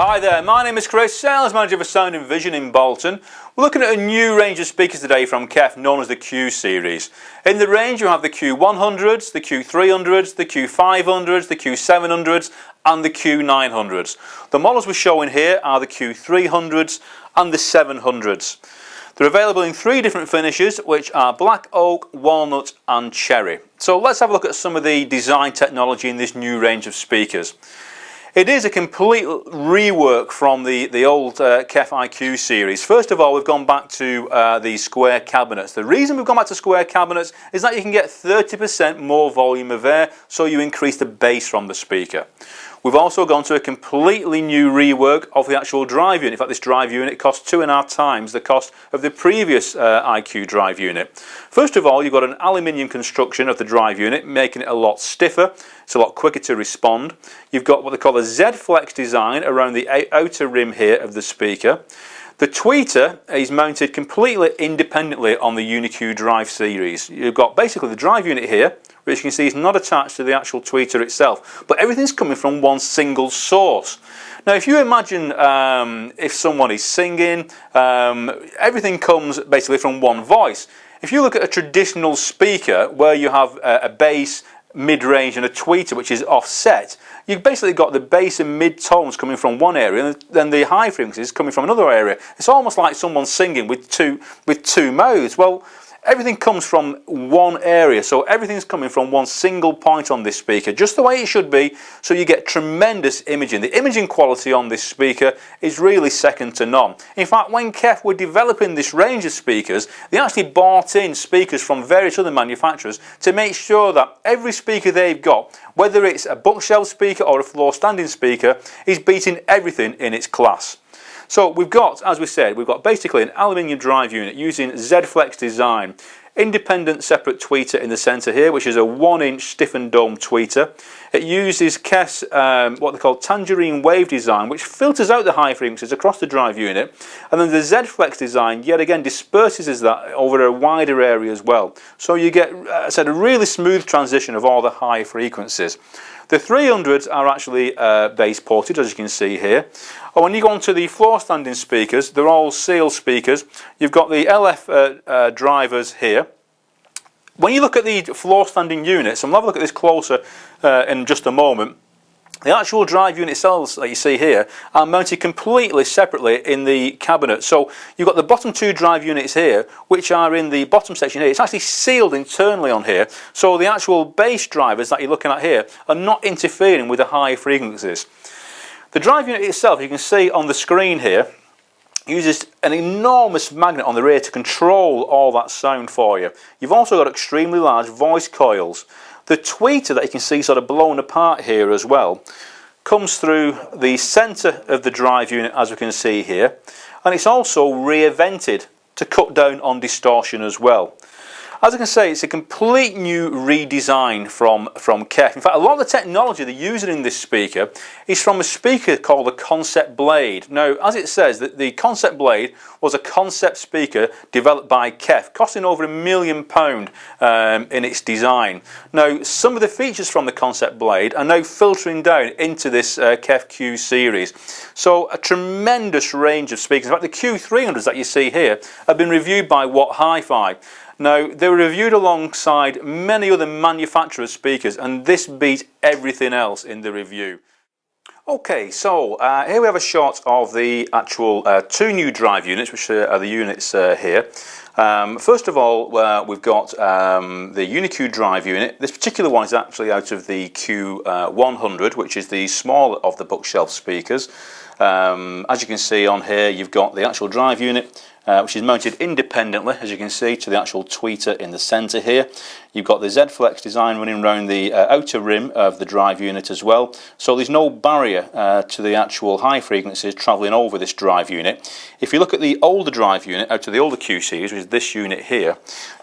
Hi there, my name is Chris, Sales Manager for Sound and Vision in Bolton. We're looking at a new range of speakers today from Kef, known as the Q series. In the range you have the Q100s, the Q300s, the Q500s, the Q700s and the Q900s. The models we're showing here are the Q300s and the 700s. They're available in three different finishes, which are black oak, walnut and cherry. So let's have a look at some of the design technology in this new range of speakers. It is a complete rework from the old Kef IQ series. First of all, we've gone back to the square cabinets. The reason we've gone back to square cabinets is that you can get 30% more volume of air, so you increase the bass from the speaker. We've also gone to a completely new rework of the actual drive unit. In fact, this drive unit costs 2.5 times the cost of the previous IQ drive unit. First of all, you've got an aluminium construction of the drive unit, making it a lot stiffer. It's a lot quicker to respond. You've got what they call a Z-Flex design around the outer rim here of the speaker. The tweeter is mounted completely independently on the Uni-Q drive series. You've got basically the drive unit here, which you can see is not attached to the actual tweeter itself, but everything's coming from one single source. Now if you imagine if someone is singing, everything comes basically from one voice. If you look at a traditional speaker where you have a bass, mid-range and a tweeter which is offset, you've basically got the bass and mid-tones coming from one area and then the high frequencies coming from another area. It's almost like someone singing with two mouths. Well, everything comes from one area, so everything's coming from one single point on this speaker, just the way it should be, so you get tremendous imaging. The imaging quality on this speaker is really second to none. In fact, when Kef were developing this range of speakers, they actually bought in speakers from various other manufacturers to make sure that every speaker they've got, whether it's a bookshelf speaker or a floor standing speaker, is beating everything in its class. So we've got, as we said, we've got basically an aluminium drive unit using Z-Flex design, independent separate tweeter in the centre here, which is a 1-inch stiffened dome tweeter. It uses Kef's what they call tangerine wave design, which filters out the high frequencies across the drive unit, and then the Z-Flex design yet again disperses that over a wider area as well. So you get, I said, a really smooth transition of all the high frequencies. The 300s are actually bass ported, as you can see here. And when you go on to the floor standing speakers, they're all sealed speakers. You've got the LF drivers here. When you look at the floor standing units, and we'll have a look at this closer in just a moment, the actual drive unit cells that you see here are mounted completely separately in the cabinet. So you've got the bottom two drive units here, which are in the bottom section here. It's actually sealed internally on here, so the actual bass drivers that you're looking at here are not interfering with the high frequencies. The drive unit itself, you can see on the screen here, uses an enormous magnet on the rear to control all that sound for you. You've also got extremely large voice coils. The tweeter that you can see sort of blown apart here as well comes through the centre of the drive unit, as we can see here, and it's also rear-vented to cut down on distortion as well. As I can say, it's a complete new redesign from Kef. In fact, a lot of the technology they're using in this speaker is from a speaker called the Concept Blade. Now, as it says, that the Concept Blade was a concept speaker developed by Kef, costing over £1 million in its design. Now, some of the features from the Concept Blade are now filtering down into this Kef Q series. So, a tremendous range of speakers. In fact, the Q300s that you see here have been reviewed by What Hi-Fi. Now, they were reviewed alongside many other manufacturers' speakers, and this beat everything else in the review. Okay, so here we have a shot of the actual two new drive units, which are the units here. First of all, we've got the Uni-Q drive unit. This particular one is actually out of the Q100, which is the smaller of the bookshelf speakers. As you can see on here, you've got the actual drive unit, which is mounted independently, as you can see, to the actual tweeter in the centre here. You've got the Z-Flex design running around the outer rim of the drive unit as well, so there's no barrier to the actual high frequencies travelling over this drive unit. If you look at the older drive unit, out of the older Q series, which is this unit here,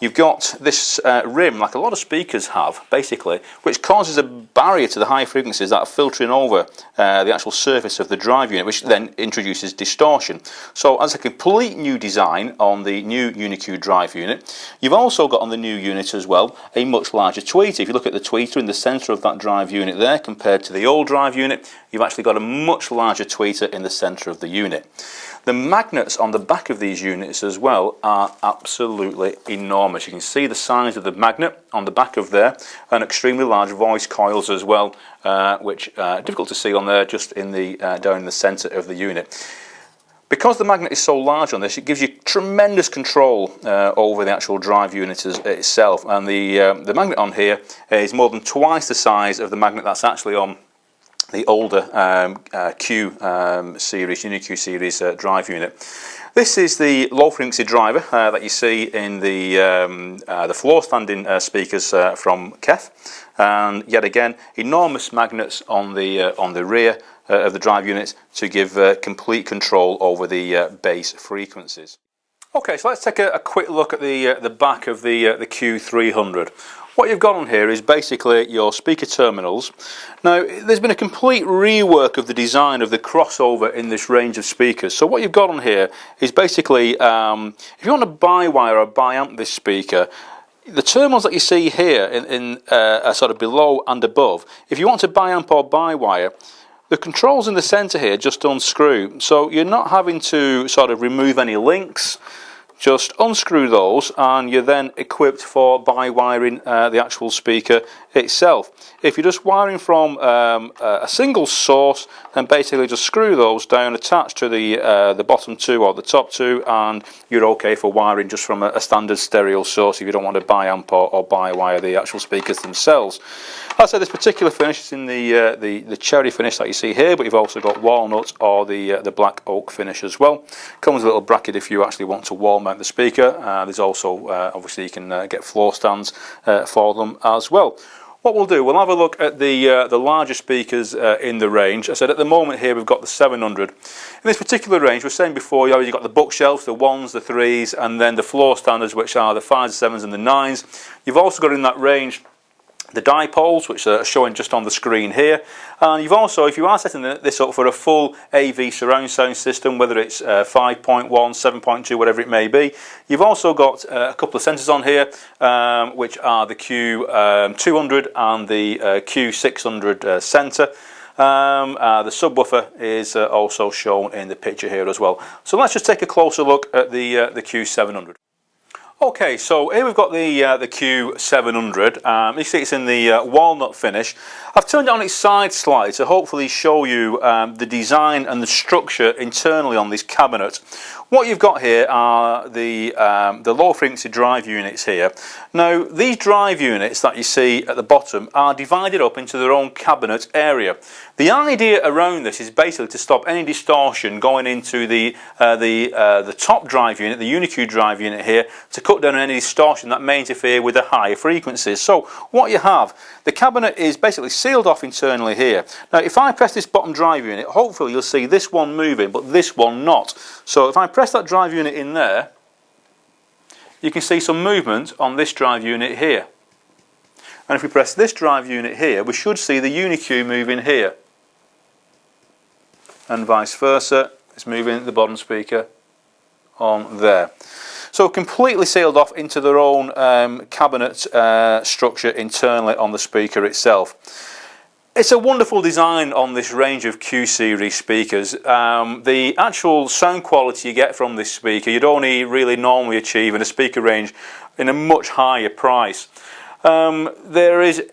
you've got this rim, like a lot of speakers have, basically, which causes a barrier to the high frequencies that are filtering over the actual surface of the drive unit, which then introduces distortion. So as a complete new design on the new Uni-Q drive unit, you've also got on the new unit as well a much larger tweeter. If you look at the tweeter in the centre of that drive unit there compared to the old drive unit, you've actually got a much larger tweeter in the centre of the unit. The magnets on the back of these units as well are absolutely enormous. You can see the size of the magnet on the back of there, and extremely large voice coils as well, which are difficult to see on there, just in the down in the centre of the unit. Because the magnet is so large on this, it gives you tremendous control over the actual drive unit itself, and the magnet on here is more than twice the size of the magnet that's actually on the older Q series, Uni-Q series drive unit. This is the low frequency driver that you see in the floor standing speakers from Kef, and yet again enormous magnets on the rear of the drive units to give complete control over the bass frequencies. Okay, so let's take a quick look at the back of the Q300. What you've got on here is basically your speaker terminals. Now, there's been a complete rework of the design of the crossover in this range of speakers. So what you've got on here is basically, if you want to bi-wire or bi-amp this speaker, the terminals that you see here in sort of below and above, if you want to bi-amp or bi-wire, the controls in the centre here just unscrew. So you're not having to sort of remove any links. Just unscrew those and you're then equipped for bi-wiring the actual speaker itself. If you're just wiring from a single source, then basically just screw those down, attach to the bottom two or the top two, and you're okay for wiring just from a standard stereo source if you don't want to bi-amp or bi-wire the actual speakers themselves. As I said, this particular finish is in the cherry finish that you see here, but you've also got walnut or the black oak finish as well. Comes with a little bracket if you actually want to wall mount the speaker. There's also obviously you can get floor stands for them as well. What we'll do, we'll have a look at the larger speakers in the range. I said at the moment here we've got the 700. In this particular range, we're saying before, you've got the bookshelves, the 1s, the 3s, and then the floor standards, which are the 5s, 7s and the 9s. You've also got in that range the dipoles, which are showing just on the screen here, and you've also, if you are setting this up for a full AV surround sound system, whether it's 5.1, 7.2, whatever it may be, you've also got a couple of sensors on here, which are the Q200 and the Q600 sensor. The subwoofer is also shown in the picture here as well. So let's just take a closer look at the Q700. Okay, so here we've got the Q700. You see it's in the walnut finish. I've turned it on its side slightly to hopefully show you the design and the structure internally on this cabinet. What you've got here are the low frequency drive units here. Now, these drive units that you see at the bottom are divided up into their own cabinet area. The idea around this is basically to stop any distortion going into the top drive unit, the Uni-Q drive unit here, to cut down on any distortion that may interfere with the higher frequencies. So what you have, the cabinet is basically sealed off internally here. Now, if I press this bottom drive unit, hopefully you'll see this one moving, but this one not. So if I press that drive unit in there, you can see some movement on this drive unit here. And if we press this drive unit here, we should see the Uni-Q moving here. And vice versa, it's moving the bottom speaker on there. So completely sealed off into their own cabinet structure internally on the speaker itself. It's a wonderful design on this range of Q series speakers. The actual sound quality you get from this speaker you'd only really normally achieve in a speaker range in a much higher price. There is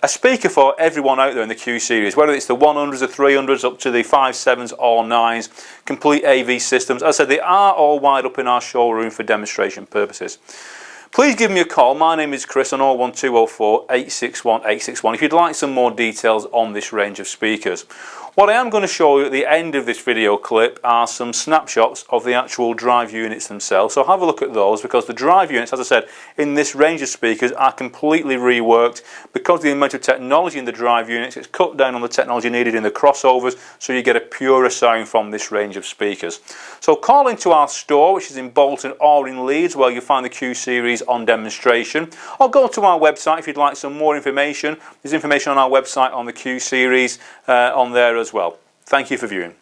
a speaker for everyone out there in the Q series, whether it's the 100s, the 300s, up to the 5, 7s or 9s, complete AV systems. As I said, they are all wired up in our showroom for demonstration purposes. Please give me a call. My name is Chris on 01204 861 861 if you'd like some more details on this range of speakers. What I am going to show you at the end of this video clip are some snapshots of the actual drive units themselves. So have a look at those, because the drive units, as I said, in this range of speakers are completely reworked. Because of the amount of technology in the drive units, it's cut down on the technology needed in the crossovers, so you get a purer sound from this range of speakers. So call into our store, which is in Bolton or in Leeds, where you'll find the Q series on demonstration, or go to our website if you'd like some more information. There's information on our website on the Q series on there as well. Thank you for viewing.